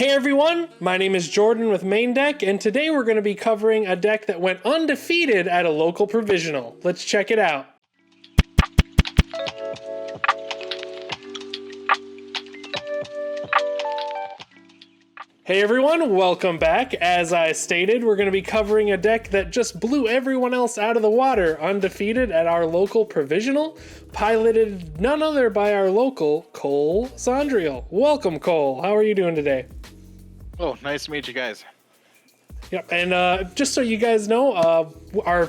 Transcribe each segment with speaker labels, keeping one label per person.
Speaker 1: Hey everyone, my name is Jordan with Main Deck, and today we're going to be covering a deck that went undefeated at a local provisional. Let's check it out. Hey everyone, welcome back. As I stated, we're going to be covering a deck that just blew everyone else out of the water, undefeated at our local provisional, piloted none other by our local Cole Sondreal. Welcome, Cole. How are you doing today?
Speaker 2: Oh, nice to meet you guys.
Speaker 1: Yep, and just so you guys know, our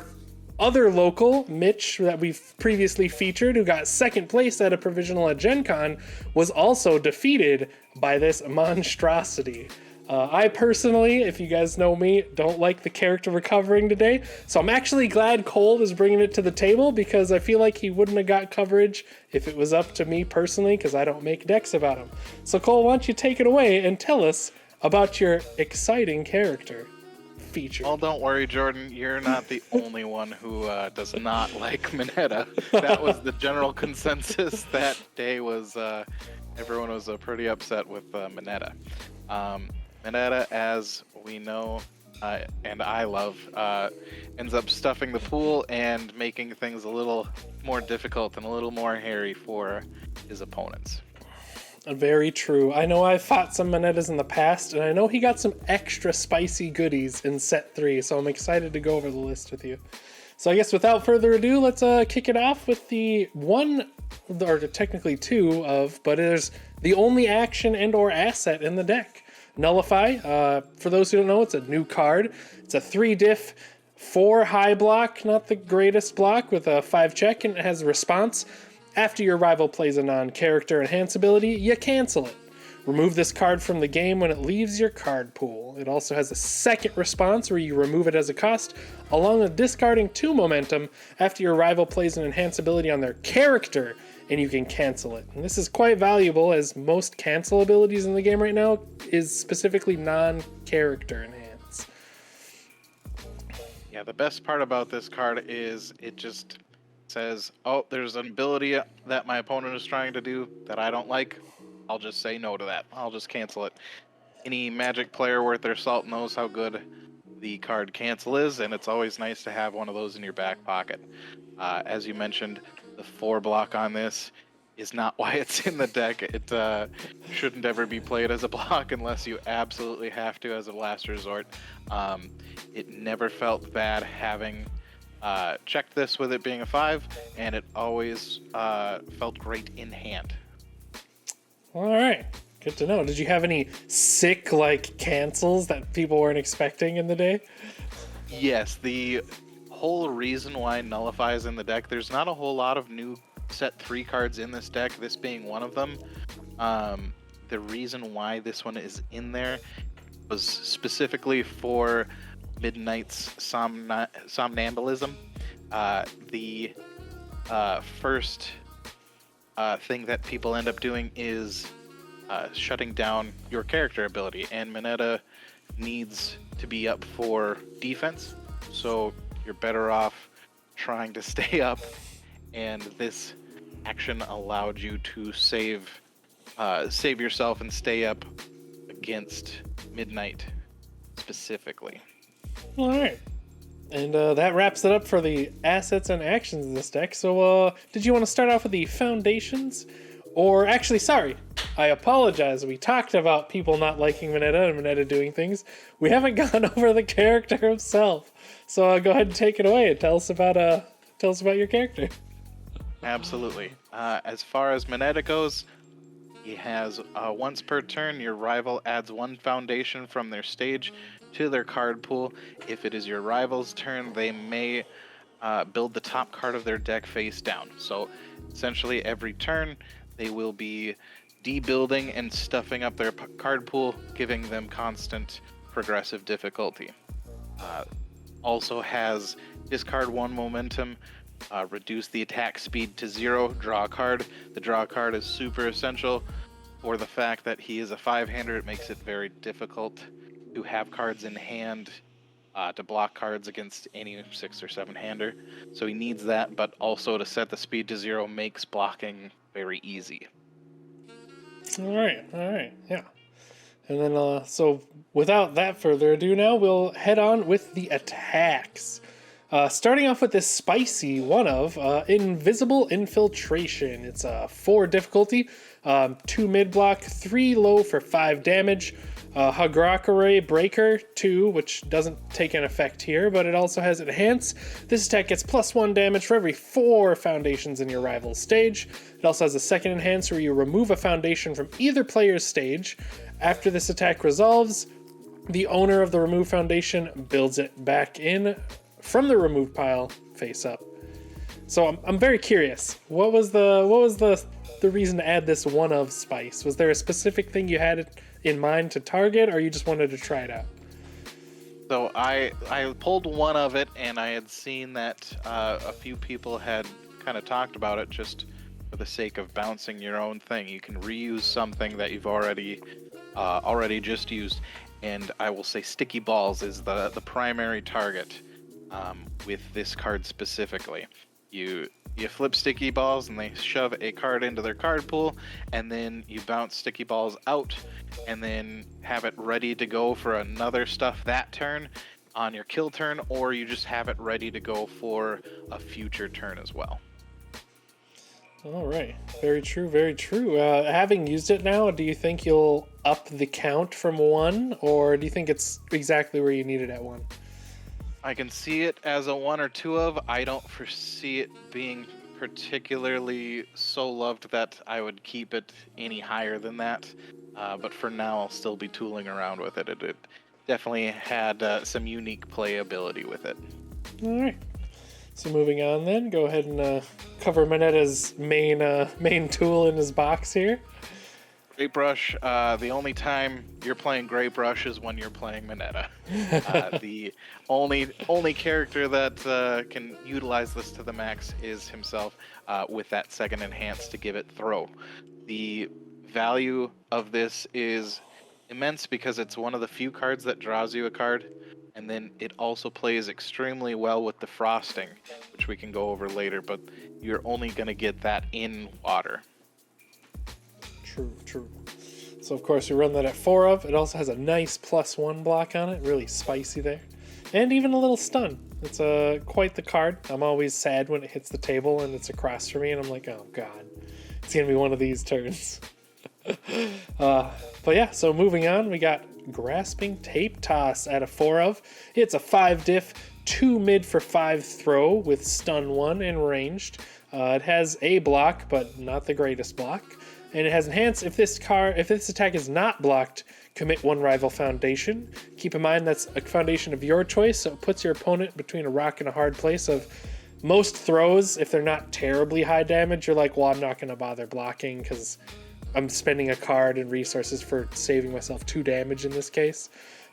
Speaker 1: other local, Mitch, that we've previously featured, who got second place at a provisional at Gen Con, was also defeated by this monstrosity. I personally, if you guys know me, don't like the character we're covering today, so I'm actually glad Cole is bringing it to the table, because I feel like he wouldn't have got coverage if it was up to me personally, because I don't make decks about him. So Cole, why don't you take it away and tell us about your exciting character feature.
Speaker 2: Well, don't worry, Jordan. You're not the only one who does not like Mineta. That was the general consensus that day. Was everyone was pretty upset with Mineta. Mineta, as we know, and I love, ends up stuffing the pool and making things a little more difficult and a little more hairy for his opponents.
Speaker 1: Very true. I know I've fought some Minetas in the past, and I know he got some extra spicy goodies in set 3, so I'm excited to go over the list with you. So I guess without further ado, let's kick it off with the one, or technically two of, but there's the only action and or asset in the deck. Nullify. For those who don't know, it's a new card. It's a 3-diff, 4 high block, not the greatest block, with a 5 check, and it has a response. After your rival plays a non-character enhance ability, you cancel it. Remove this card from the game when it leaves your card pool. It also has a second response where you remove it as a cost, along with discarding 2 momentum after your rival plays an enhance ability on their character, and you can cancel it. And this is quite valuable, as most cancel abilities in the game right now is specifically non-character enhance.
Speaker 2: Yeah, the best part about this card is it just says, oh, there's an ability that my opponent is trying to do that I don't like. I'll just say no to that. I'll just cancel it. Any Magic player worth their salt knows how good the card cancel is, and it's always nice to have one of those in your back pocket. As you mentioned, the 4 block on this is not why it's in the deck. It shouldn't ever be played as a block unless you absolutely have to as a last resort. It never felt bad having checked this with it being a 5, and it always felt great in hand.
Speaker 1: All right, good to know. Did you have any sick cancels that people weren't expecting in the day?
Speaker 2: Yes, the whole reason why Nullify is in the deck, there's not a whole lot of new set 3 cards in this deck, this being one of them. The reason why this one is in there was specifically for Midnight's somnambulism. The first thing that people end up doing is shutting down your character ability, and Mineta needs to be up for defense, so you're better off trying to stay up, and this action allowed you to save yourself and stay up against Midnight specifically.
Speaker 1: All right. And that wraps it up for the assets and actions in this deck. So did you want to start off with the foundations? Or actually, sorry, I apologize. We talked about people not liking Mineta and Mineta doing things. We haven't gone over the character himself. So go ahead and take it away and tell us about your character.
Speaker 2: Absolutely. As far as Mineta goes, he has once per turn, your rival adds 1 foundation from their stage to their card pool. If it is your rival's turn, they may build the top card of their deck face down. So essentially every turn, they will be debuilding and stuffing up their card pool, giving them constant progressive difficulty. Also has discard 1 momentum, reduce the attack speed to 0, draw a card. The draw card is super essential for the fact that he is a 5-hander. It makes it very difficult to have cards in hand to block cards against any 6 or 7-hander. So he needs that, but also to set the speed to 0 makes blocking very easy.
Speaker 1: All right, yeah. And then, so without that further ado, now we'll head on with the attacks. Starting off with this spicy one of Invisible Infiltration. It's a 4 difficulty, 2 mid block, 3 low for 5 damage. Hagrakure Breaker 2, which doesn't take an effect here, but it also has Enhance. This attack gets +1 damage for every 4 foundations in your rival's stage. It also has a second Enhance where you remove a foundation from either player's stage. After this attack resolves, the owner of the removed foundation builds it back in from the removed pile face up. So I'm very curious. What was the reason to add this one of spice? Was there a specific thing you had in mind to target, or you just wanted to try it out?
Speaker 2: So I pulled one of it, and I had seen that a few people had kind of talked about it just for the sake of bouncing your own thing. You can reuse something that you've already just used, and I will say sticky balls is the primary target with this card specifically. You flip sticky balls and they shove a card into their card pool, and then you bounce sticky balls out and then have it ready to go for another stuff that turn on your kill turn, or you just have it ready to go for a future turn as well.
Speaker 1: All right, very true, very true. Having used it now, do you think you'll up the count from 1, or do you think it's exactly where you need it at 1?
Speaker 2: I can see it as a 1 or 2 of. I don't foresee it being particularly so loved that I would keep it any higher than that. But for now, I'll still be tooling around with it. It definitely had some unique playability with it.
Speaker 1: All right. So moving on then, go ahead and cover Mineta's main tool in his box here.
Speaker 2: Great Brush, the only time you're playing Great Brush is when you're playing Mineta. The only character that can utilize this to the max is himself, with that second Enhance to give it throw. The value of this is immense because it's one of the few cards that draws you a card, and then it also plays extremely well with Defrosting, which we can go over later, but you're only going to get that in water.
Speaker 1: True. So of course we run that at 4 of. It also has a nice +1 block on it, really spicy there. And even a little stun. It's quite the card. I'm always sad when it hits the table and it's across from me and I'm like, oh god, it's gonna be one of these turns. But yeah, so moving on, we got Grasping Tape Toss at a 4 of. It's a 5 diff, 2 mid for 5 throw with stun 1 and ranged. It has a block, but not the greatest block. And it has Enhance. If this attack is not blocked, commit 1 rival foundation. Keep in mind that's a foundation of your choice, so it puts your opponent between a rock and a hard place of most throws. If they're not terribly high damage, you're like, well, I'm not going to bother blocking because I'm spending a card and resources for saving myself 2 damage in this case.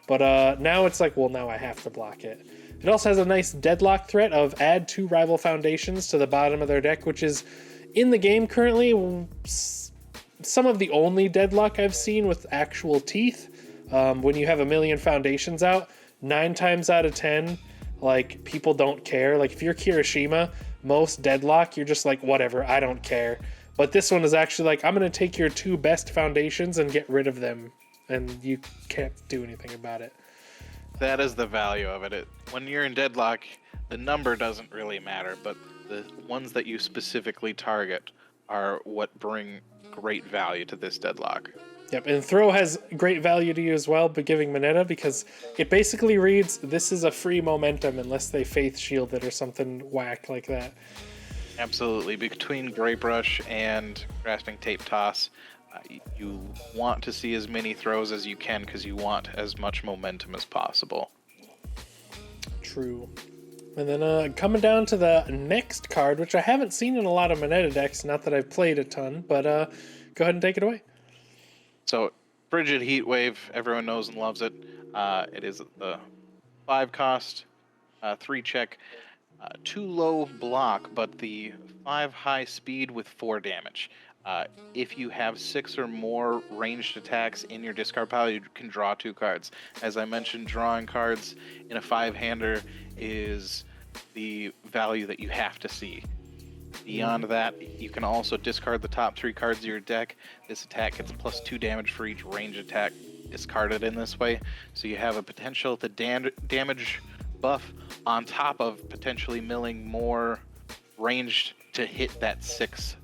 Speaker 1: But now it's like, well, now I have to block it. It also has a nice deadlock threat of add 2 rival foundations to the bottom of their deck, which is in the game currently some of the only deadlock I've seen with actual teeth. When you have a million foundations out, 9 times out of 10, like, people don't care. Like, if you're Kirishima, most deadlock, you're just like, whatever, I don't care. But this one is actually like, I'm going to take your 2 best foundations and get rid of them, and you can't do anything about it.
Speaker 2: That is the value of it. When you're in deadlock, the number doesn't really matter, but the ones that you specifically target are what bring great value to this deadlock.
Speaker 1: Yep, and throw has great value to you as well, but giving Mineta, because it basically reads, this is a free momentum unless they faith shield it or something whack like that.
Speaker 2: Absolutely. Between Great Brush and Grasping Tape Toss, you want to see as many throws as you can because you want as much momentum as possible.
Speaker 1: True. And then coming down to the next card, which I haven't seen in a lot of Mineta decks, not that I've played a ton, but go ahead and take it away.
Speaker 2: So, Frigid Heatwave, everyone knows and loves it. It is the 5 cost, 3 check, 2 low block, but the 5 high speed with 4 damage. If you have 6 or more ranged attacks in your discard pile, you can draw 2 cards. As I mentioned, drawing cards in a 5-hander is the value that you have to see. Beyond that, you can also discard the top 3 cards of your deck. This attack gets +2 damage for each range attack discarded in this way. So you have a potential to damage buff on top of potentially milling more ranged to hit that 6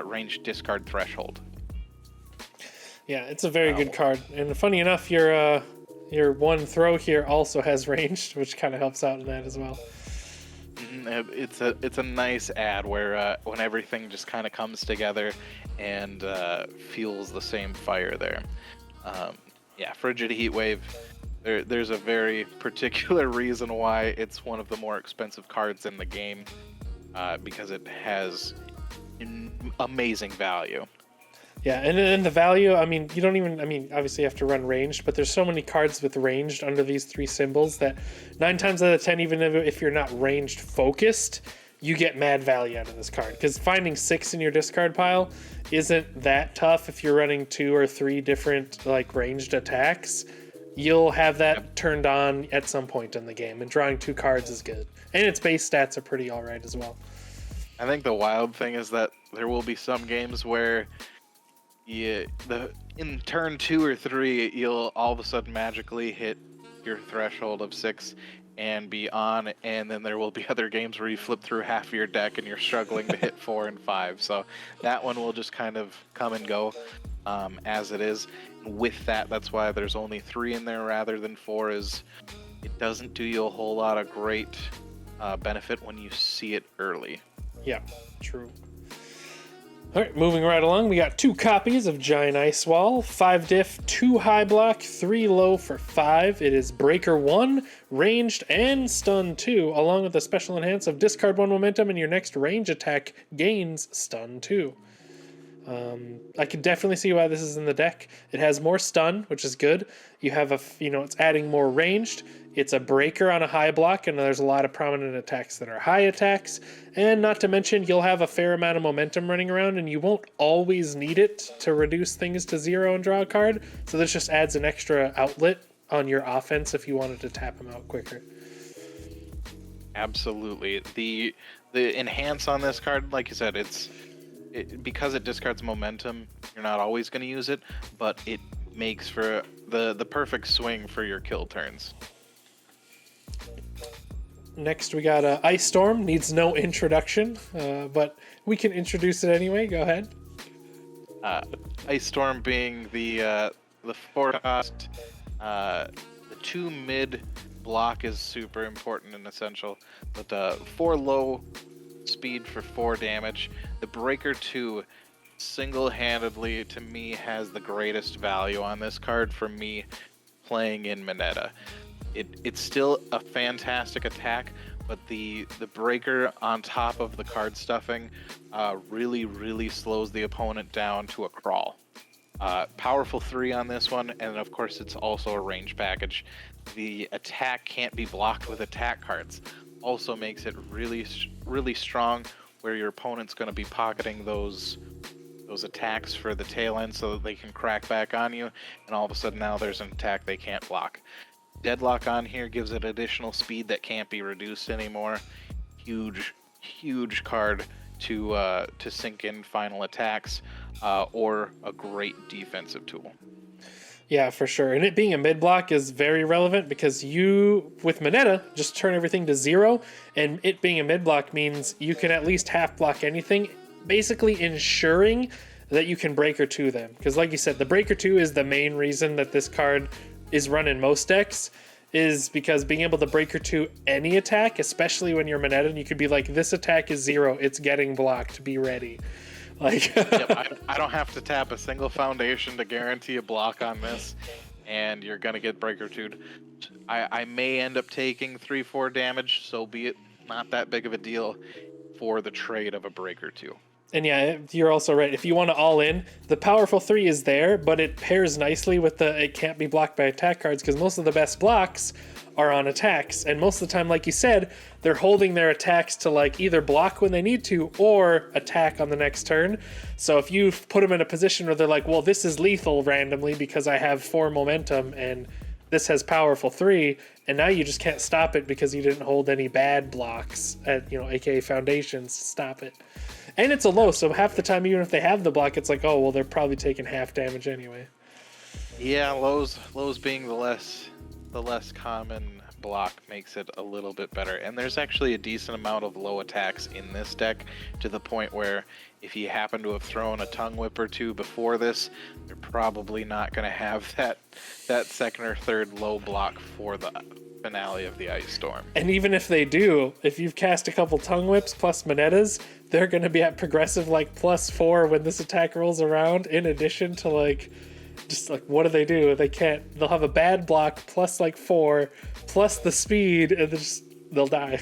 Speaker 2: ranged discard threshold.
Speaker 1: Yeah, it's a very good card. And funny enough, your one throw here also has ranged, which kind of helps out in that as well.
Speaker 2: It's a nice ad where when everything just kind of comes together and fuels the same fire there. Yeah, Frigid Heatwave. There's a very particular reason why it's one of the more expensive cards in the game, because it has amazing value.
Speaker 1: Yeah, and the value, I mean, you don't even, I mean, obviously you have to run ranged, but there's so many cards with ranged under these 3 symbols that 9 times out of 10, even if you're not ranged focused, you get mad value out of this card. Because finding 6 in your discard pile isn't that tough if you're running 2 or 3 different, like, ranged attacks. You'll have that turned on at some point in the game, and drawing 2 cards is good. And its base stats are pretty alright as well.
Speaker 2: I think the wild thing is that there will be some games where in turn 2 or 3, you'll all of a sudden magically hit your threshold of 6 and be on, and then there will be other games where you flip through half of your deck and you're struggling to hit 4 and 5. So that one will just kind of come and go as it is. With that, that's why there's only 3 in there rather than 4, is it doesn't do you a whole lot of great benefit when you see it early.
Speaker 1: Yeah, true. All right, moving right along, we got 2 copies of Giant Ice Wall, 5 diff, 2 high block, 3 low for 5. It is Breaker 1, ranged, and stun 2, along with the special enhance of discard 1 momentum and your next range attack gains stun 2. I could definitely see why this is in the deck. It has more stun, which is good. You have it's adding more ranged. It's a breaker on a high block, and there's a lot of prominent attacks that are high attacks. And not to mention, you'll have a fair amount of momentum running around, and you won't always need it to reduce things to 0 and draw a card. So this just adds an extra outlet on your offense if you wanted to tap them out quicker.
Speaker 2: Absolutely. The enhance on this card, like you said, because it discards momentum, you're not always going to use it, but it makes for the perfect swing for your kill turns.
Speaker 1: Next, we got Ice Storm. Needs no introduction, but we can introduce it anyway. Go ahead.
Speaker 2: Ice Storm being the 4 cost, the 2 mid block is super important and essential, but 4 low speed for 4 damage. The Breaker 2 single-handedly, to me, has the greatest value on this card for me playing in Mineta. It's still a fantastic attack, but the Breaker on top of the card stuffing really, really slows the opponent down to a crawl. Powerful 3 on this one, and of course it's also a range package. The attack can't be blocked with attack cards. Also makes it really, really strong, where your opponent's going to be pocketing those attacks for the tail end so that they can crack back on you, and all of a sudden now there's an attack they can't block. Deadlock on here gives it additional speed that can't be reduced anymore. Huge card to sink in final attacks, or a great defensive tool.
Speaker 1: Yeah, for sure. And it being a mid block is very relevant because you, with Mineta, just turn everything to 0, and it being a mid block means you can at least half block anything, basically ensuring that you can Breaker 2 them. Because like you said, the Breaker 2 is the main reason that this card is run in most decks, is because being able to Breaker 2 any attack, especially when you're Mineta, and you could be like, this attack is 0, it's getting blocked, be ready. Like,
Speaker 2: yep, I don't have to tap a single foundation to guarantee a block on this, and you're gonna get Breaker 2'd. I may end up taking 3-4 damage, so be it. Not that big of a deal for the trade of a Breaker 2.
Speaker 1: And yeah, you're also right. If you want to all in, the powerful 3 is there, but it pairs nicely with the it can't be blocked by attack cards, because most of the best blocks are on attacks. And most of the time, like you said, they're holding their attacks to like either block when they need to or attack on the next turn. So if you put them in a position where they're like, well, this is lethal randomly because I have 4 momentum and this has powerful 3, and now you just can't stop it because you didn't hold any bad blocks at, aka foundations to stop it. And it's a low, so half the time, even if they have the block, it's like, oh, well, they're probably taking half damage anyway.
Speaker 2: Yeah, lows being the less common block makes it a little bit better. And there's actually a decent amount of low attacks in this deck, to the point where if you happen to have thrown a tongue whip or two before this, you're probably not going to have that second or third low block for the finale of the Ice Storm.
Speaker 1: And even if they do, if you've cast a couple tongue whips plus Minetas, they're going to be at progressive like +4 when this attack rolls around, in addition to like, just like, what do? They'll have a bad block plus like 4 plus the speed, and they'll die.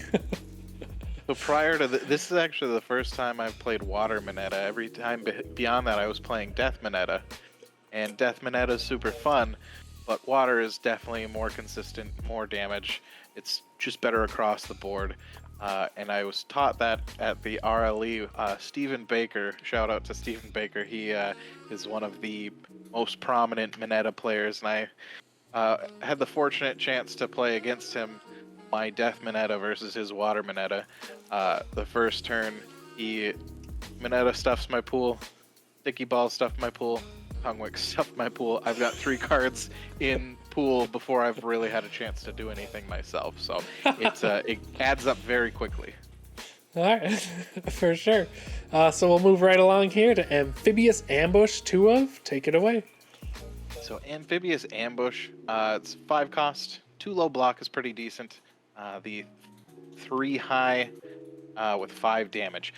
Speaker 2: So prior to this is actually the first time I've played Water Mineta. Every time beyond that I was playing Death Mineta. And Death Mineta is super fun, but Water is definitely more consistent, more damage. It's just better across the board. And I was taught that at the RLE. Stephen Baker, shout out to Stephen Baker. He is one of the most prominent Mineta players, and I had the fortunate chance to play against him my Death Mineta versus his Water Mineta. The first turn, he Mineta stuffs my pool, Sticky Ball stuffed my pool, Tonguewick stuffed my pool. I've got 3 cards in pool before I've really had a chance to do anything myself. So it adds up very quickly.
Speaker 1: All right, for sure. So we'll move right along here to Amphibious Ambush 2 of. Take it away.
Speaker 2: So Amphibious Ambush, it's 5 cost, 2 low block is pretty decent. The 3 high with 5 damage.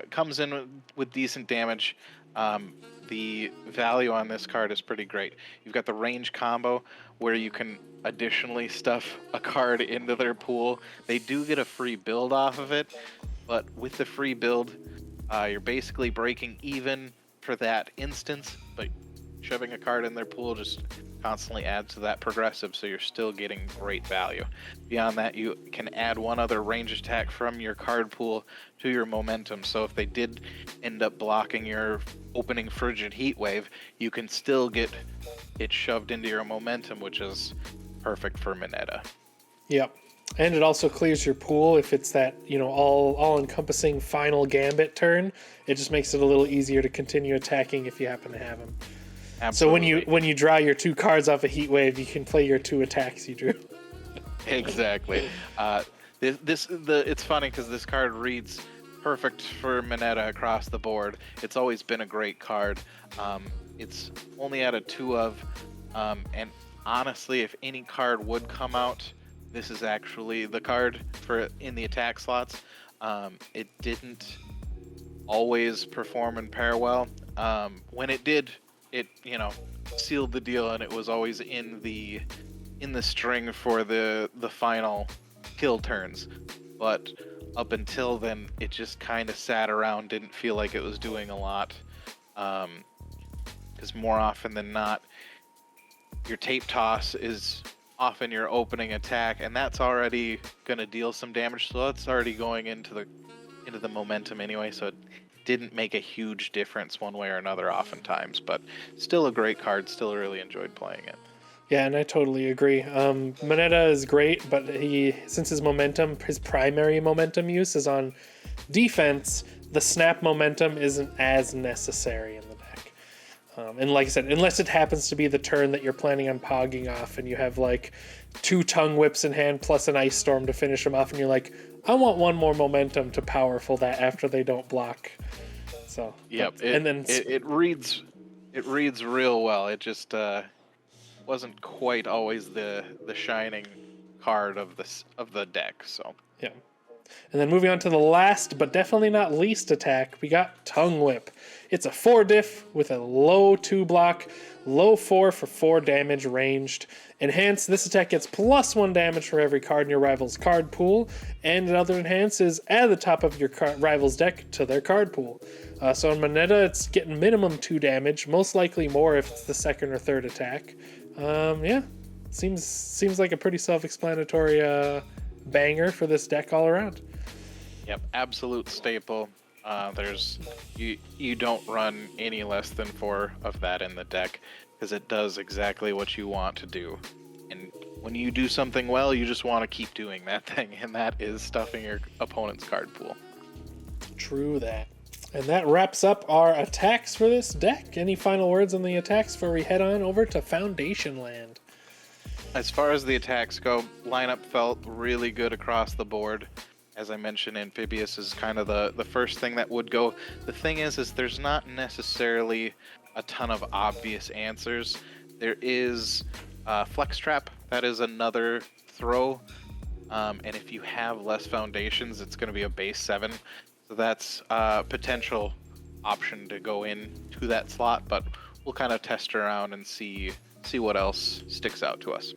Speaker 2: Comes in with decent damage. The value on this card is pretty great. You've got the range combo where you can additionally stuff a card into their pool. They do get a free build off of it, but with the free build, you're basically breaking even for that instance, but shoving a card in their pool just constantly adds to that progressive, so you're still getting great value. Beyond that, you can add one other range attack from your card pool to your momentum, so if they did end up blocking your opening Frigid Heatwave, you can still get it shoved into your momentum, which is perfect for Mineta.
Speaker 1: Yep. And it also clears your pool if it's that, all-encompassing final gambit turn. It just makes it a little easier to continue attacking if you happen to have them.
Speaker 2: Absolutely.
Speaker 1: So when you draw your 2 cards off a Heatwave, you can play your 2 attacks you drew.
Speaker 2: Exactly. It's funny because this card reads perfect for Mineta across the board. It's always been a great card. It's only at a 2 of, and honestly, if any card would come out, this is actually the card for in the attack slots. It didn't always perform and pair well. When it did, it sealed the deal, and it was always in the string for the final kill turns. But up until then, it just kind of sat around, didn't feel like it was doing a lot. Because more often than not, your tape toss is often your opening attack, and that's already going to deal some damage, so that's already going into the momentum anyway, so it didn't make a huge difference one way or another oftentimes, but still a great card, still really enjoyed playing it.
Speaker 1: Yeah, and I totally agree. Mineta is great, but since his primary momentum use is on defense, the snap momentum isn't as necessary in the deck. And like I said, unless it happens to be the turn that you're planning on pogging off and you have like 2 tongue whips in hand plus an ice storm to finish them off, and you're like, I want 1 more momentum to powerful that after they don't block. So
Speaker 2: yep, it reads real well. It just wasn't quite always the shining card of the deck. So
Speaker 1: yeah. And then moving on to the last, but definitely not least attack, we got Tongue Whip. It's a 4 diff with a low 2 block, low 4 for 4 damage ranged. Enhance, this attack gets +1 damage for every card in your rival's card pool, and another enhance is add the top of your rival's deck to their card pool. So in Mineta, it's getting minimum 2 damage, most likely more if it's the second or third attack. Yeah, seems like a pretty self-explanatory banger for this deck all around.
Speaker 2: Yep, absolute staple. You don't run any less than 4 of that in the deck, because it does exactly what you want to do. And when you do something well, you just want to keep doing that thing, and that is stuffing your opponent's card pool.
Speaker 1: True that. And that wraps up our attacks for this deck. Any final words on the attacks before we head on over to Foundation Land?
Speaker 2: As far as the attacks go, lineup felt really good across the board. As I mentioned, Amphibious is kind of the first thing that would go. The thing is there's not necessarily a ton of obvious answers. There is Flex Trap. That is another throw. And if you have less foundations, it's going to be a base 7. So that's a potential option to go in to that slot. But we'll kind of test around and see what else sticks out to us.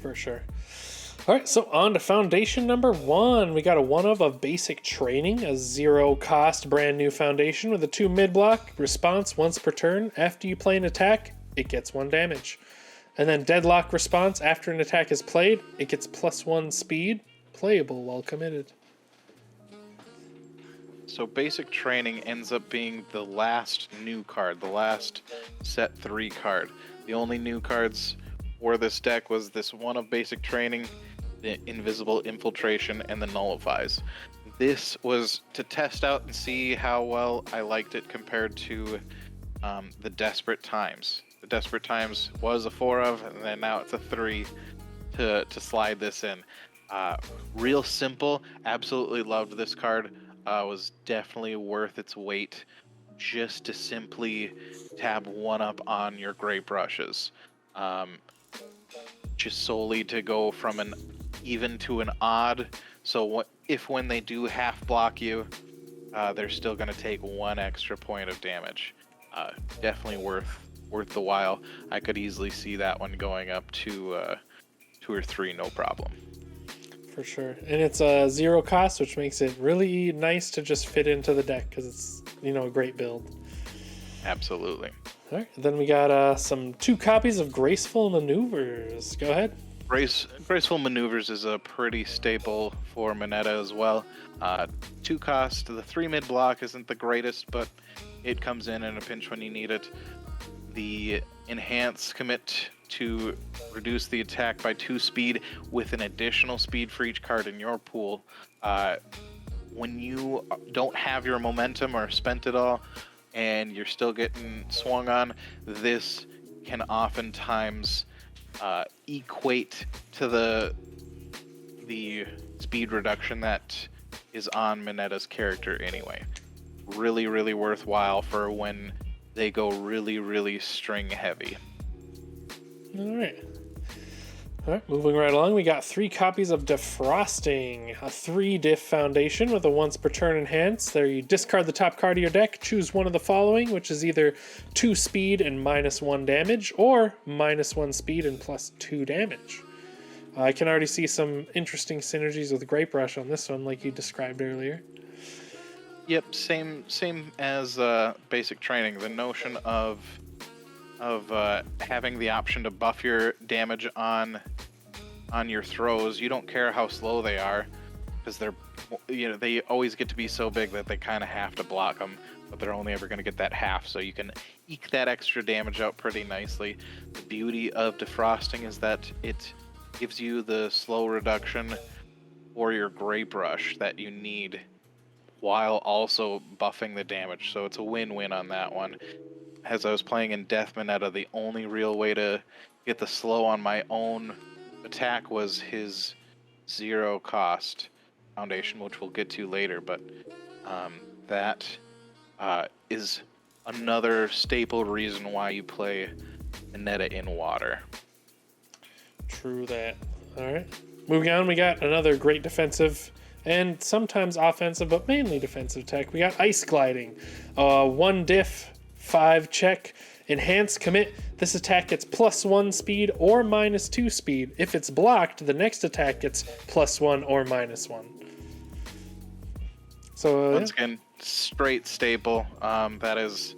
Speaker 1: For sure. All right, so on to Foundation number 1. We got a 1 of Basic Training, a 0-cost brand new foundation with a 2 mid-block. Response once per turn. After you play an attack, it gets 1 damage. And then Deadlock response after an attack is played, it gets +1 speed. Playable while committed.
Speaker 2: So Basic Training ends up being the last new card, the last set 3 card. The only new cards for this deck was this 1 of Basic Training, the Invisible Infiltration, and the Nullifies. This was to test out and see how well I liked it compared to the Desperate Times. The Desperate Times was a 4 of, and then now it's a 3 to slide this in. Real simple. Absolutely loved this card. Was definitely worth its weight just to simply tab 1 up on your Gray Brushes. Just solely to go from an even to an odd. So when they do half block you, they're still going to take 1 extra point of damage. Definitely worth the while. I could easily see that one going up to 2 or 3, no problem.
Speaker 1: For sure. And it's a 0 cost, which makes it really nice to just fit into the deck because it's, a great build.
Speaker 2: Absolutely.
Speaker 1: All right, then we got some 2 copies of Graceful Maneuvers. Go ahead.
Speaker 2: Graceful Maneuvers is a pretty staple for Mineta as well. 2 cost. The 3 mid block isn't the greatest, but it comes in a pinch when you need it. The Enhance commit to reduce the attack by 2 speed with an additional speed for each card in your pool. When you don't have your momentum or spent it all, and you're still getting swung on, this can oftentimes equate to the speed reduction that is on Mineta's character anyway. Really, really worthwhile for when they go really, really string heavy.
Speaker 1: All right, moving right along, we got 3 copies of Defrosting, a 3 diff foundation with a once per turn enhance. There you discard the top card of your deck, choose one of the following, which is either 2 speed and -1 damage, or -1 speed and +2 damage. I can already see some interesting synergies with Grape Rush on this one, like you described earlier.
Speaker 2: Yep, same as Basic Training. The notion of having the option to buff your damage on your throws. You don't care how slow they are, because they always get to be so big that they kind of have to block them, but they're only ever going to get that half, so you can eke that extra damage out pretty nicely. The beauty of Defrosting is that it gives you the slow reduction for your Grape Rush that you need, while also buffing the damage, so it's a win-win on that one. As I was playing in Death Mineta, the only real way to get the slow on my own attack was his 0 cost foundation, which we'll get to later, but that is another staple reason why you play Mineta in water.
Speaker 1: True that. All right. Moving on, we got another great defensive and sometimes offensive, but mainly defensive tech. We got Ice Gliding, 1 diff, 5 check, enhance commit. This attack gets +1 speed or -2 speed. If it's blocked, the next attack gets +1 or -1. So
Speaker 2: once again, straight staple. That is,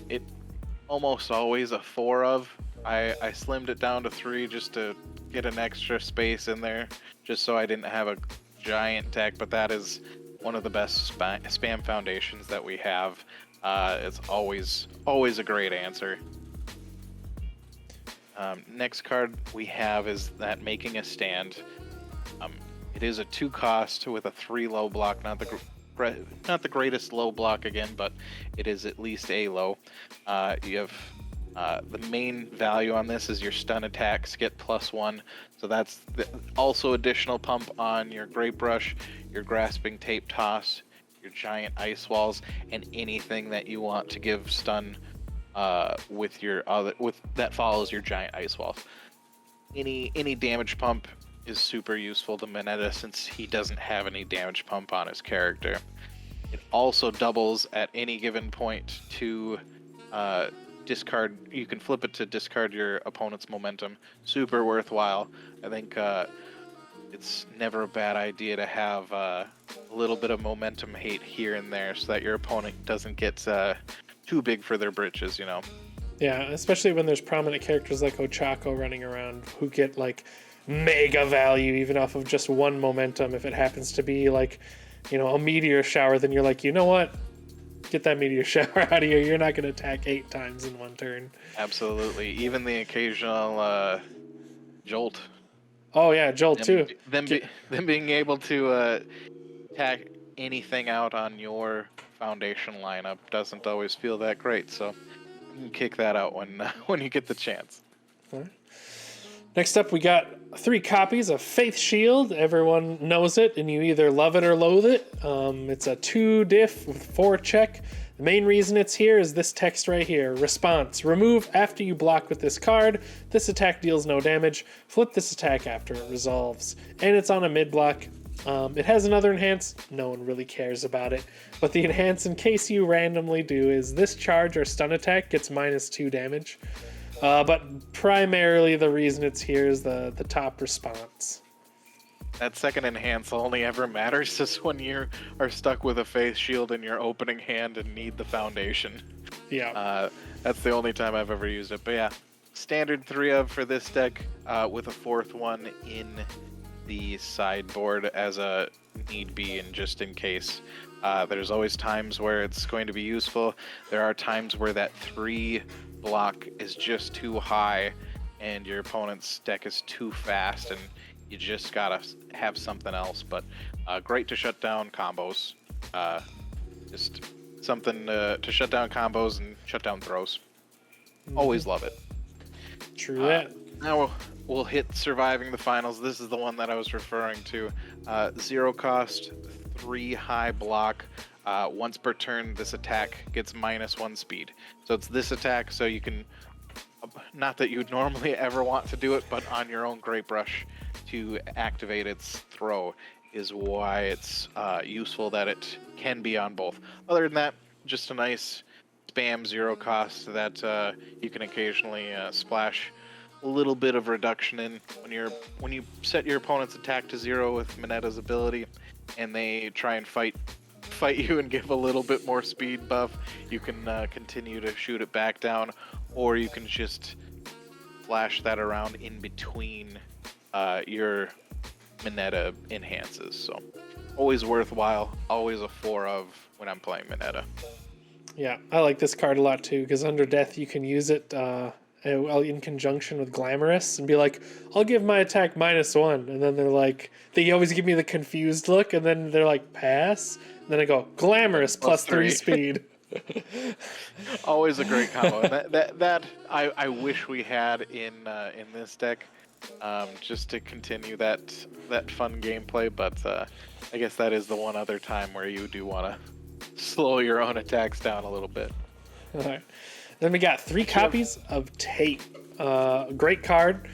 Speaker 2: it almost always a 4 of. I slimmed it down to 3 just to get an extra space in there, just so I didn't have a giant deck, but that is one of the best spam foundations that we have. It's always a great answer. Next card we have is that Making a Stand. It is a 2 cost with a 3 low block, not the not the greatest low block again, but it is at least a low. You have the main value on this is your stun attacks get +1, so that's also additional pump on your Great Brush, your Grasping Tape Toss, your Giant Ice Walls, and anything that you want to give stun with that follows your Giant Ice Walls. Any damage pump is super useful to Mineta since he doesn't have any damage pump on his character. It also doubles at any given point to discard. You can flip it to discard your opponent's momentum. Super worthwhile. I think it's never a bad idea to have a little bit of momentum hate here and there so that your opponent doesn't get too big for their britches, you know.
Speaker 1: Yeah, especially when there's prominent characters like Ochako running around who get like mega value even off of just one momentum. If it happens to be like, you know, a meteor shower, then you're like, you know what? Get that meteor shower out of here. You're not going to attack 8 times in one turn.
Speaker 2: Absolutely. Even the occasional jolt.
Speaker 1: Oh yeah, jolt too.
Speaker 2: Them being able to attack anything out on your foundation lineup doesn't always feel that great, so you can kick that out when you get the chance.
Speaker 1: All right. Next up, we got 3 copies of Faith Shield. Everyone knows it, and you either love it or loathe it. It's a 2 diff with 4 check. The main reason it's here is this text right here. Response. Remove after you block with this card. This attack deals no damage. Flip this attack after it resolves. And it's on a mid block. It has another enhance. No one really cares about it. But the enhance, in case you randomly do, is this charge or stun attack gets -2 damage. But primarily the reason it's here is the top response.
Speaker 2: That second enhance only ever matters just when you are stuck with a Faith Shield in your opening hand and need the foundation.
Speaker 1: Yeah.
Speaker 2: That's the only time I've ever used it. But yeah, standard 3 of for this deck with a 4th one in the sideboard as a need be and just in case. There's always times where it's going to be useful. There are times where that 3 block is just too high and your opponent's deck is too fast and you just gotta have something else. But great to shut down combos. Just something to shut down combos and shut down throws. Always love it.
Speaker 1: True that.
Speaker 2: Now we'll hit surviving the finals. This is the one that I was referring to. 0 cost, 3 high block. Once per turn, this attack gets -1 speed. So it's this attack, so you can, not that you would normally ever want to do it, but on your own Great Brush to activate its throw is why it's useful that it can be on both. Other than that, just a nice spam 0 cost that you can occasionally splash a little bit of reduction in when you set your opponent's attack to 0 with Mineta's ability and they try and fight you and give a little bit more speed buff. You can continue to shoot it back down, or you can just flash that around in between your Mineta enhances. So always worthwhile, always a 4 of when I'm playing Mineta.
Speaker 1: Yeah, I like this card a lot too, because under death you can use it in conjunction with Glamorous and be like, I'll give my attack -1, and then they're like, they always give me the confused look, and then they're like, pass, and then I go, Glamorous +3 speed.
Speaker 2: Always a great combo. that I wish we had in this deck, just to continue that fun gameplay, but I guess that is the one other time where you do want to slow your own attacks down a little bit.
Speaker 1: All right. Then we got 3 copies of Tape. Great card.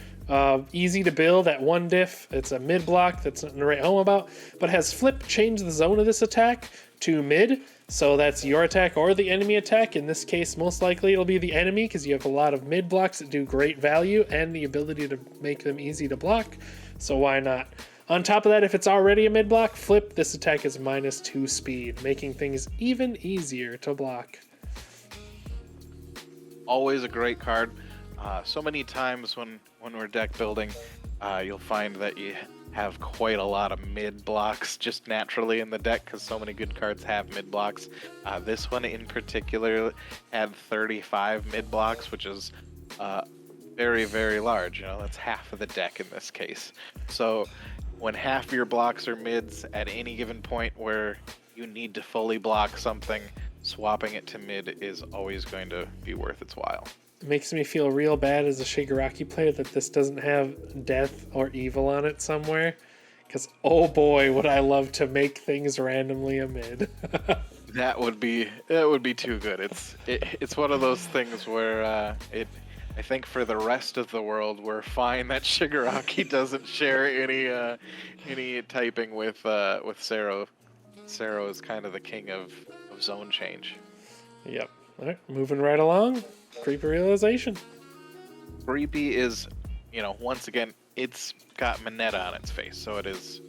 Speaker 1: Easy to build at 1 diff. It's a mid block that's nothing to write home about, but has flip change the zone of this attack to mid. So that's your attack or the enemy attack. In this case, most likely it'll be the enemy because you have a lot of mid blocks that do great value and the ability to make them easy to block. So why not? On top of that, if it's already a mid block, flip, this attack is -2 speed, making things even easier to block.
Speaker 2: Always a great card. So many times when we're deck building, you'll find that you have quite a lot of mid blocks just naturally in the deck because so many good cards have mid blocks. This one in particular had 35 mid blocks, which is very, very large. You know, that's half of the deck in this case. So when half your blocks are mids at any given point where you need to fully block something, swapping it to mid is always going to be worth its while.
Speaker 1: It makes me feel real bad as a Shigaraki player that this doesn't have death or evil on it somewhere. Because, oh boy, would I love to make things randomly a mid.
Speaker 2: That would be too good. It's one of those things where I think for the rest of the world we're fine that Shigaraki doesn't share any typing with Sero. Sero is kind of the king of zone change.
Speaker 1: Yep. All right, moving right along. Creepy realization.
Speaker 2: Creepy is, once again, it's got Mineta on its face, so it is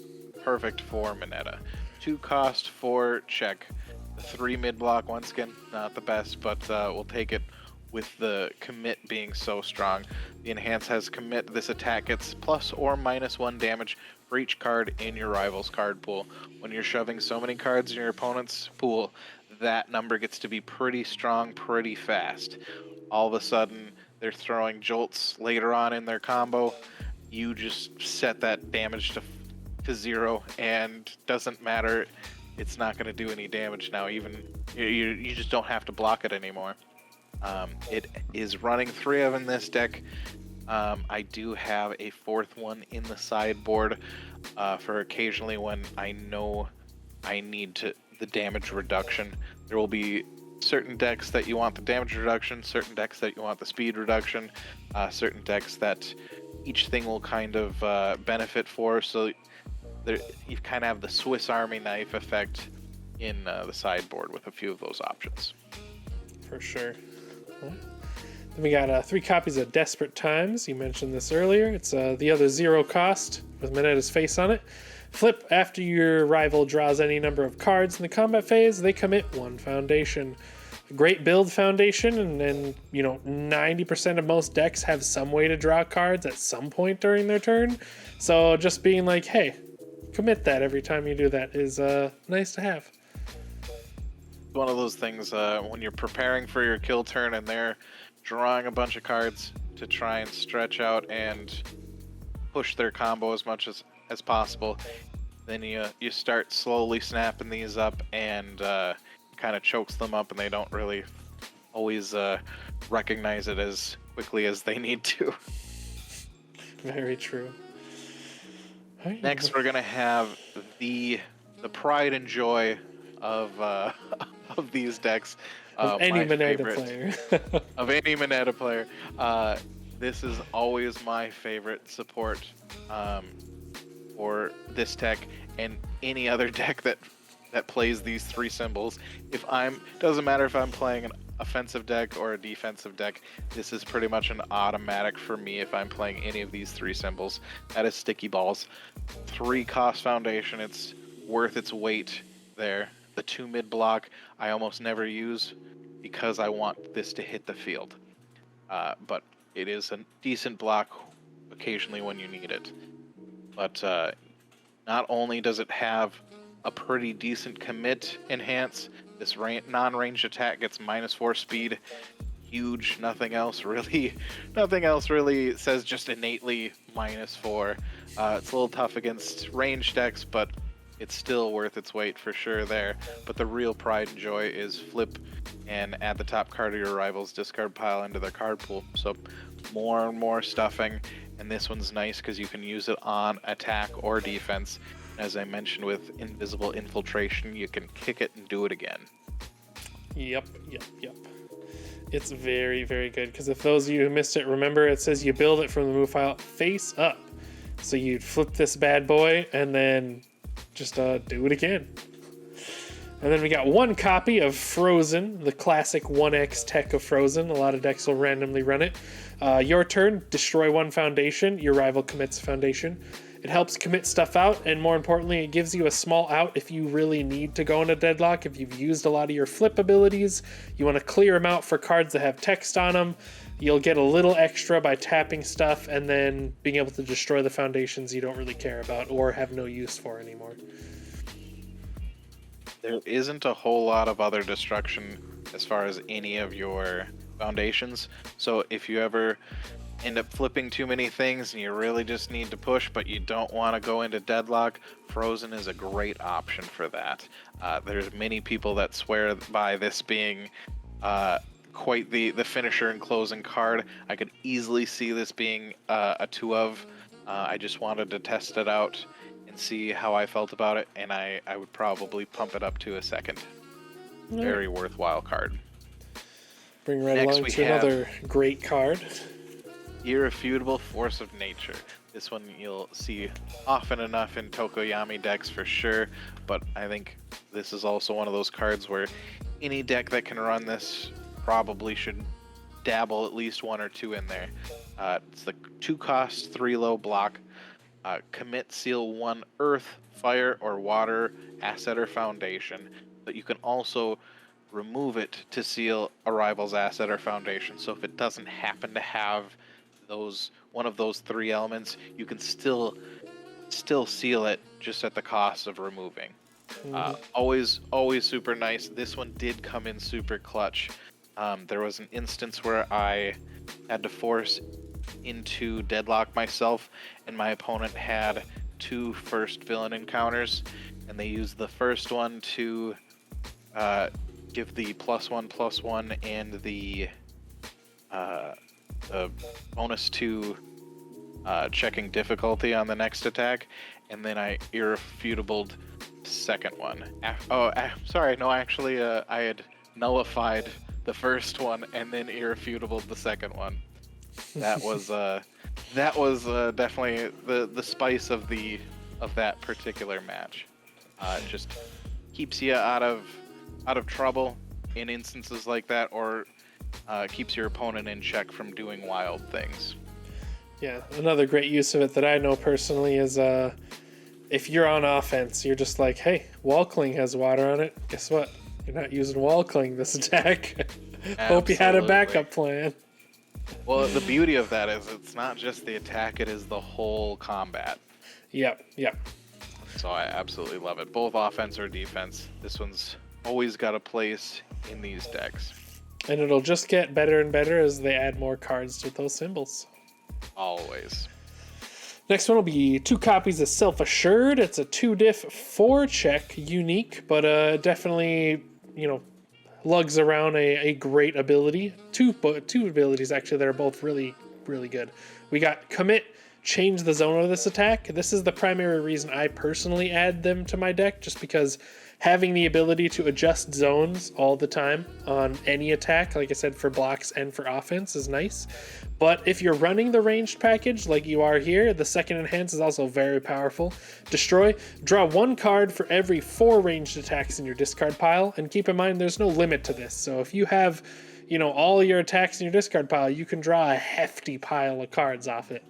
Speaker 2: perfect for Mineta. 2 cost for check. The 3 mid block, once again, not the best, but we'll take it with the commit being so strong. The enhance has commit. This attack gets plus or minus 1 damage for each card in your rival's card pool. When you're shoving so many cards in your opponent's pool, that number gets to be pretty strong pretty fast. All of a sudden, they're throwing jolts later on in their combo. You just set that damage to 0, and doesn't matter. It's not going to do any damage now. Even you just don't have to block it anymore. It is running 3 of in this deck. I do have a 4th one in the sideboard for occasionally when I know I need the damage reduction. There will be certain decks that you want the damage reduction, certain decks that you want the speed reduction, certain decks that each thing will kind of benefit for. So you kind of have the Swiss Army knife effect in the sideboard with a few of those options.
Speaker 1: For sure. Then we got 3 copies of Desperate Times. You mentioned this earlier. It's the other 0 cost with Mineta's face on it. Flip after your rival draws any number of cards in the combat phase, they commit 1 foundation. A great build foundation, and 90% of most decks have some way to draw cards at some point during their turn. So just being like, hey, commit that every time you do that is nice to have.
Speaker 2: One of those things when you're preparing for your kill turn and they're drawing a bunch of cards to try and stretch out and push their combo as much as possible, then you start slowly snapping these up, and kind of chokes them up, and they don't really always recognize it as quickly as they need to.
Speaker 1: Very true.
Speaker 2: Next, we're gonna have the pride and joy of these decks.
Speaker 1: Of any Mineta player.
Speaker 2: Of any Mineta player. This is always my favorite support for this deck and any other deck that plays these 3 symbols. Doesn't matter if I'm playing an offensive deck or a defensive deck, this is pretty much an automatic for me if I'm playing any of these 3 symbols. That is Sticky Balls. 3 cost foundation, it's worth its weight there. The 2 mid block I almost never use because I want this to hit the field. But it is a decent block occasionally when you need it. But not only does it have a pretty decent commit enhance, this non-ranged attack gets -4 speed. Huge. Nothing else really says just innately -4. It's a little tough against ranged decks, but it's still worth its weight for sure there. But the real pride and joy is flip and add the top card of your rival's discard pile into their card pool. So more and more stuffing, and this one's nice because you can use it on attack or defense. As I mentioned with Invisible Infiltration, you can kick it and do it again.
Speaker 1: Yep. It's very, very good, because if those of you who missed it, remember it says you build it from the move file face up. So you'd flip this bad boy and then just do it again. And then we got 1 copy of Frozen, the classic 1x tech of Frozen. A lot of decks will randomly run it. Your turn, destroy 1 foundation. Your rival commits a foundation. It helps commit stuff out, and more importantly, it gives you a small out if you really need to go in a deadlock. If you've used a lot of your flip abilities, you want to clear them out for cards that have text on them. You'll get a little extra by tapping stuff and then being able to destroy the foundations you don't really care about or have no use for anymore.
Speaker 2: There isn't a whole lot of other destruction as far as any of your foundations. So if you ever end up flipping too many things and you really just need to push, but you don't want to go into deadlock, Frozen is a great option for that. There's many people that swear by this being quite the finisher and closing card. I could easily see this being a 2 of. I just wanted to test it out and see how I felt about it, and I would probably pump it up to a second. Very worthwhile card.
Speaker 1: Bring right along to another great card.
Speaker 2: Irrefutable Force of Nature. This one you'll see often enough in Tokoyami decks for sure, but I think this is also one of those cards where any deck that can run this probably should dabble at least 1 or 2 in there. It's the 2 cost, 3 low block. Commit, seal 1 earth, fire, or water asset or foundation, but you can also remove it to seal a rival's asset or foundation. So if it doesn't happen to have one of those 3 elements, you can still seal it just at the cost of removing. Always super nice. This one did come in super clutch. There was an instance where I had to force into deadlock myself, and my opponent had 2 first villain encounters, and they used the first one to give the +1/+1 and the bonus to checking difficulty on the next attack, and then I irrefutable second one. Sorry, no, actually, I had nullified the first one and then irrefutable the second one. That was definitely the spice of that particular match. Just keeps you out of trouble in instances like that, or keeps your opponent in check from doing wild things.
Speaker 1: Yeah, another great use of it that I know personally is if you're on offense, you're just like, hey, Wall Cling has water on it. Guess what? You're not using Wall Cling this attack. Hope you had a backup plan.
Speaker 2: Well, the beauty of that is it's not just the attack, it is the whole combat.
Speaker 1: Yep.
Speaker 2: So I absolutely love it. Both offense or defense. This one's always got a place in these decks.
Speaker 1: And it'll just get better and better as they add more cards with those symbols.
Speaker 2: Always.
Speaker 1: Next one will be 2 copies of SelfAssured. It's a 2-diff 4-check, unique, but definitely, lugs around a great ability. Two abilities actually that are both really, really good. We got Commit, change the zone of this attack. This is the primary reason I personally add them to my deck, just because having the ability to adjust zones all the time on any attack, like I said, for blocks and for offense is nice. But if you're running the ranged package like you are here, the second enhance is also very powerful. Destroy, draw 1 card for every 4 ranged attacks in your discard pile, and keep in mind there's no limit to this. So if you have, all your attacks in your discard pile, you can draw a hefty pile of cards off it.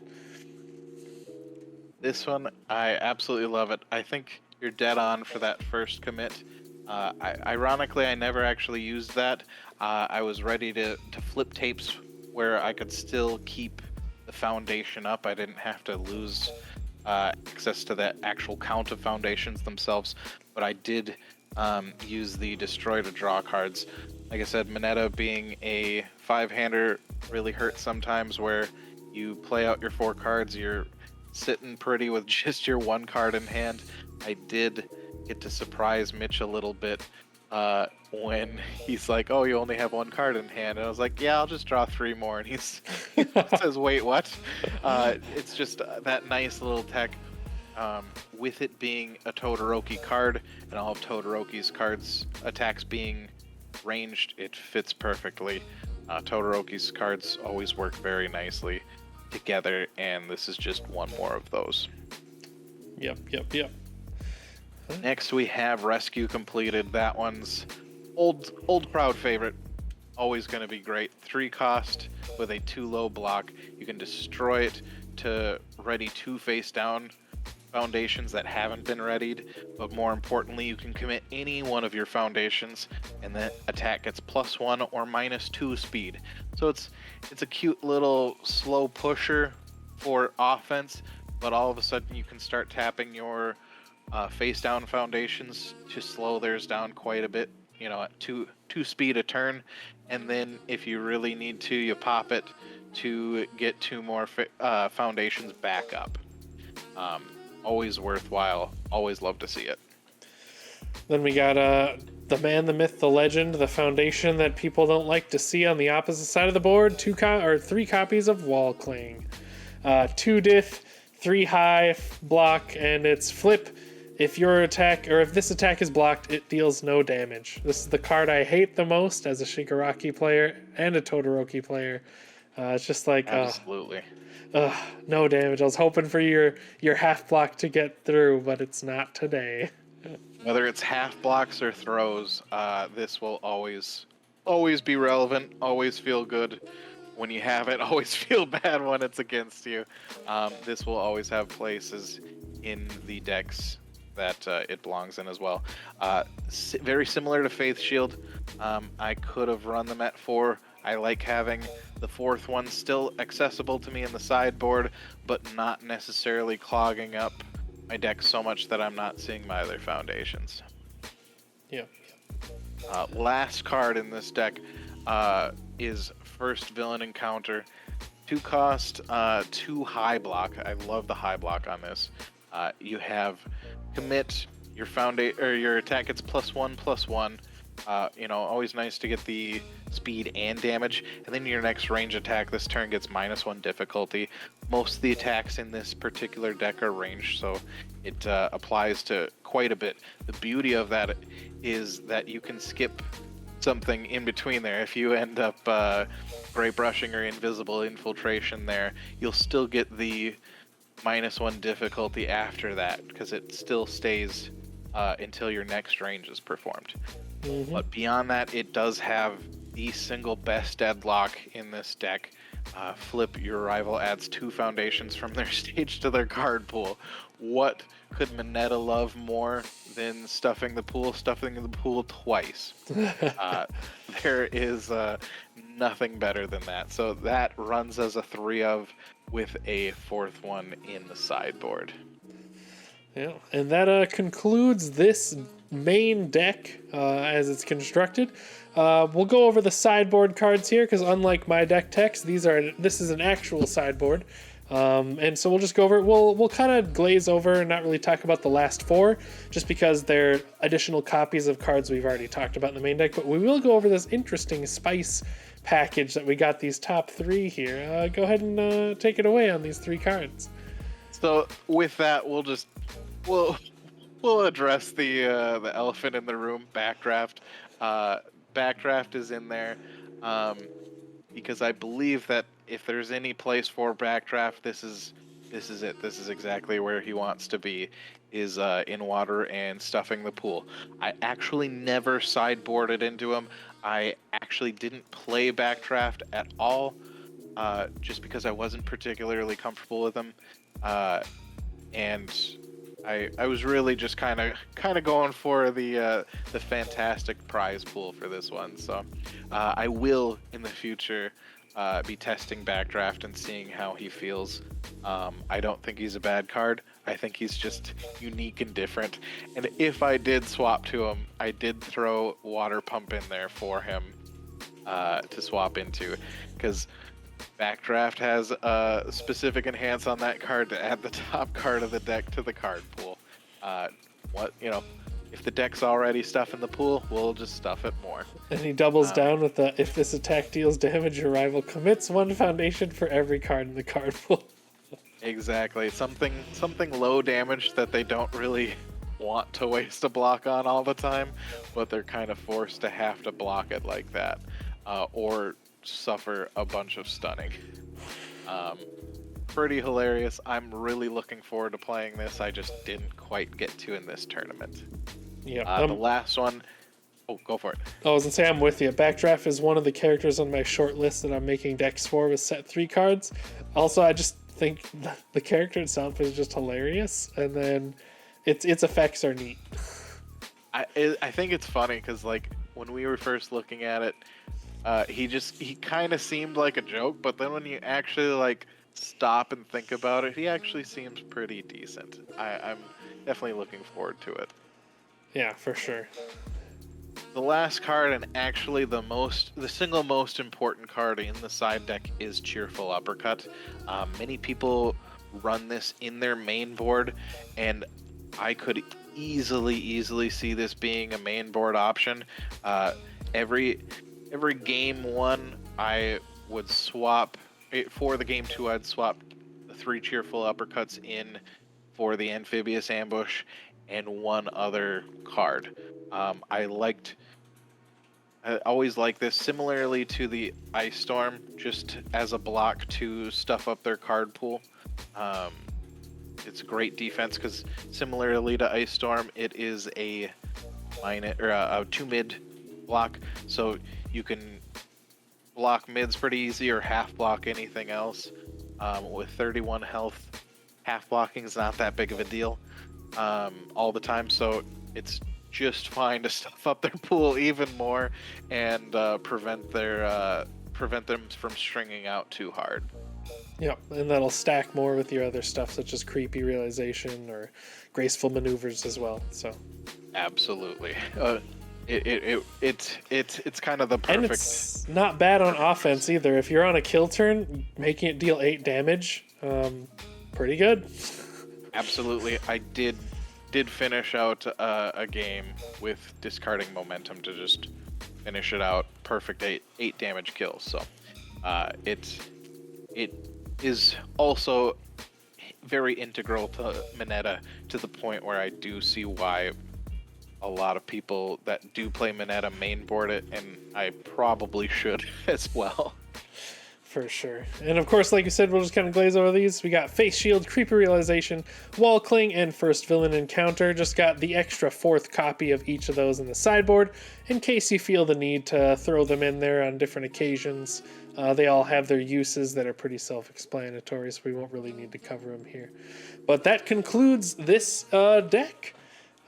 Speaker 2: This one, I absolutely love it. I think you're dead on for that first commit. Ironically, I never actually used that. I was ready to flip tapes where I could still keep the foundation up. I didn't have to lose access to the actual count of foundations themselves, but I did use the destroy to draw cards. Like I said, Mineta being a 5-hander really hurts sometimes, where you play out your 4 cards, you're sitting pretty with just your 1 card in hand. I did get to surprise Mitch a little bit when he's like, oh, you only have 1 card in hand. And I was like, yeah, I'll just draw 3 more. And he says, wait, what? It's just that nice little tech. With it being a Todoroki card and all of Todoroki's cards attacks being ranged, it fits perfectly. Todoroki's cards always work very nicely together, and this is just one more of those.
Speaker 1: Yep.
Speaker 2: Next we have Rescue Completed. That one's old crowd favorite. Always going to be great. 3 cost with a 2 low block. You can destroy it to ready 2 face down foundations that haven't been readied, but more importantly, you can commit any one of your foundations and the attack gets +1 or -2 speed. So it's a cute little slow pusher for offense, but all of a sudden you can start tapping your face down foundations to slow theirs down quite a bit, at 2 speed a turn, and then if you really need to, you pop it to get 2 more foundations back up. Always worthwhile. Always love to see it.
Speaker 1: Then we got the man, the myth, the legend, the foundation that people don't like to see on the opposite side of the board. 3 copies of Wall Cling. 2 diff, 3 high block, and it's flip. If your attack, or if this attack is blocked, it deals no damage. This is the card I hate the most as a Shigaraki player and a Todoroki player. It's just like,
Speaker 2: absolutely.
Speaker 1: No damage. I was hoping for your half block to get through, but it's not today.
Speaker 2: Whether it's half blocks or throws, this will always be relevant, always feel good when you have it, always feel bad when it's against you. This will always have places in the decks that it belongs in as well. Very similar to Faith Shield. I could have run them at 4. I like having the 4th one still accessible to me in the sideboard, but not necessarily clogging up my deck so much that I'm not seeing my other foundations.
Speaker 1: Yeah.
Speaker 2: Last card in this deck is First Villain Encounter. 2 cost, 2 high block. I love the high block on this. You have commit your attack gets +1/+1. Always nice to get the speed and damage. And then your next range attack this turn gets -1 difficulty. Most of the attacks in this particular deck are ranged, so it applies to quite a bit. The beauty of that is that you can skip something in between there. If you end up gray brushing or invisible infiltration there, you'll still get the -1 difficulty after that, because it still stays until your next range is performed. Mm-hmm. But beyond that, it does have the single best deadlock in this deck. Flip, your rival adds 2 foundations from their stage to their card pool. What could Mineta love more than stuffing the pool twice? There is nothing better than that. So that runs as a 3 of with a 4th one in the sideboard.
Speaker 1: Yeah, and that concludes this main deck as it's constructed. We'll go over the sideboard cards here, because unlike my deck text, this is an actual sideboard. And so we'll just go over it. We'll kind of glaze over and not really talk about the last 4, just because they're additional copies of cards we've already talked about in the main deck. But we will go over this interesting spice package that we got, these top 3 here. Go ahead and take it away on these 3 cards.
Speaker 2: So with that, we'll address the elephant in the room, Backdraft. Backdraft is in there because I believe that if there's any place for Backdraft, this is it. This is exactly where he wants to be, is in water and stuffing the pool. I actually never sideboarded into him. I actually didn't play Backdraft at all, just because I wasn't particularly comfortable with him, and I was really just kind of going for the fantastic prize pool for this one. So I will in the future be testing Backdraft and seeing how he feels. I don't think he's a bad card. I think he's just unique and different. And if I did swap to him, I did throw Water Pump in there for him to swap into, because Backdraft has a specific enhance on that card to add the top card of the deck to the card pool. If the deck's already stuffing the pool, we'll just stuff it more.
Speaker 1: And he doubles down with the, if this attack deals damage, your rival commits 1 foundation for every card in the card pool.
Speaker 2: Exactly. Something low damage that they don't really want to waste a block on all the time, but they're kind of forced to have to block it like that, or suffer a bunch of stunning. Pretty hilarious. I'm really looking forward to playing this. I just didn't quite get to in this tournament.
Speaker 1: Yeah.
Speaker 2: The last one. Oh, go for it.
Speaker 1: I was gonna say, I'm with you. Backdraft is one of the characters on my short list that I'm making decks for with set 3 cards. Also, I just think the character itself is just hilarious, and then its effects are neat.
Speaker 2: I think it's funny because, like, when we were first looking at it, he kind of seemed like a joke, but then when you actually stop and think about it, he actually seems pretty decent. I'm definitely looking forward to it.
Speaker 1: Yeah, for sure.
Speaker 2: The last card, and actually the single most important card in the side deck, is Cheerful Uppercut. Many people run this in their main board, and I could easily see this being a main board option. Every game one, I would swap for the game two. I'd swap the 3 Cheerful Uppercuts in for the Amphibious Ambush and one other card. I always like this, similarly to the Ice Storm, just as a block to stuff up their card pool. It's a great defense because similarly to Ice Storm, it is a 2 mid block, so you can block mids pretty easy or half block anything else. With 31 health, half blocking is not that big of a deal all the time, so it's just fine to stuff up their pool even more and prevent them from stringing out too hard.
Speaker 1: Yep, and that'll stack more with your other stuff, such as Creepy Realization or Graceful Maneuvers as well. So
Speaker 2: absolutely, it's kind of the perfect.
Speaker 1: And it's not bad on offense either. If you're on a kill turn, making it deal 8 damage, pretty good.
Speaker 2: Absolutely, I did finish out a game with discarding Momentum to just finish it out. Perfect 8 damage kills. So it is also very integral to Mineta, to the point where I do see why a lot of people that do play Mineta mainboard it, and I probably should as well.
Speaker 1: For sure. And of course, like you said, we'll just kind of glaze over these. We got Face Shield, Creepy Realization, Wall Cling, and First Villain Encounter. Just got the extra 4th copy of each of those in the sideboard, in case you feel the need to throw them in there on different occasions. They all have their uses that are pretty self-explanatory, so we won't really need to cover them here. But that concludes this deck.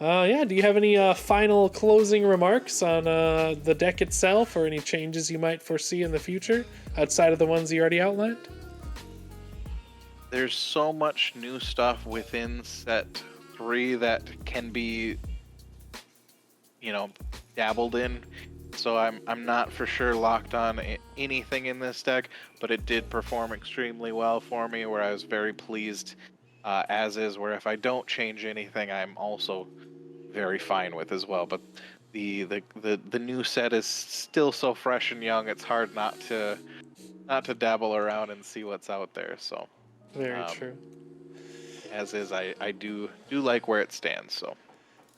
Speaker 1: Do you have any final closing remarks on the deck itself, or any changes you might foresee in the future outside of the ones you already outlined?
Speaker 2: There's so much new stuff within set 3 that can be, dabbled in. So I'm not for sure locked on anything in this deck, but it did perform extremely well for me, where I was very pleased, as is, where if I don't change anything, I'm also very fine with as well. But the new set is still so fresh and young, it's hard not to dabble around and see what's out there. So
Speaker 1: very true.
Speaker 2: As is, I do like where it stands. So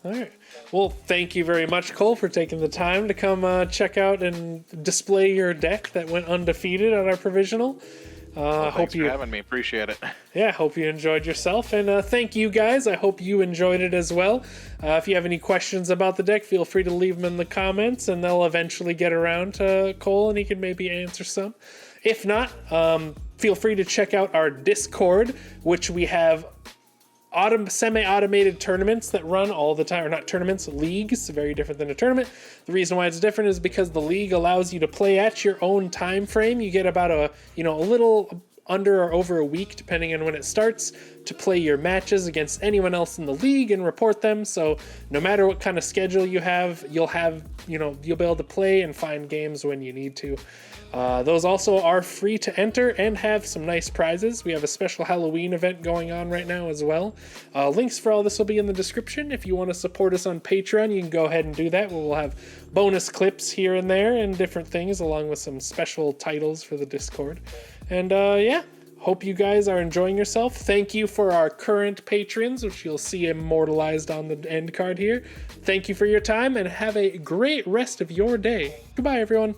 Speaker 1: all right. Well, thank you very much, Cole, for taking the time to come check out and display your deck that went undefeated on our provisional.
Speaker 2: Thanks for having me. Appreciate it.
Speaker 1: Yeah, hope you enjoyed yourself. And thank you, guys. I hope you enjoyed it as well. If you have any questions about the deck, feel free to leave them in the comments, and they'll eventually get around to Cole, and he can maybe answer some. If not, feel free to check out our Discord, which we have semi-automated tournaments that run all the time, or not tournaments, leagues. Very different than a tournament. The reason why it's different is because the league allows you to play at your own time frame. You get about a little under or over a week, depending on when it starts, to play your matches against anyone else in the league and report them. So no matter what kind of schedule you have, you'll be able to play and find games when you need to. Those also are free to enter and have some nice prizes. We have a special Halloween event going on right now as well. Links for all this will be in the description. If you want to support us on Patreon, you can go ahead and do that. We'll have bonus clips here and there and different things, along with some special titles for the Discord. And hope you guys are enjoying yourself. Thank you for our current patrons, which you'll see immortalized on the end card here. Thank you for your time, and have a great rest of your day. Goodbye, everyone.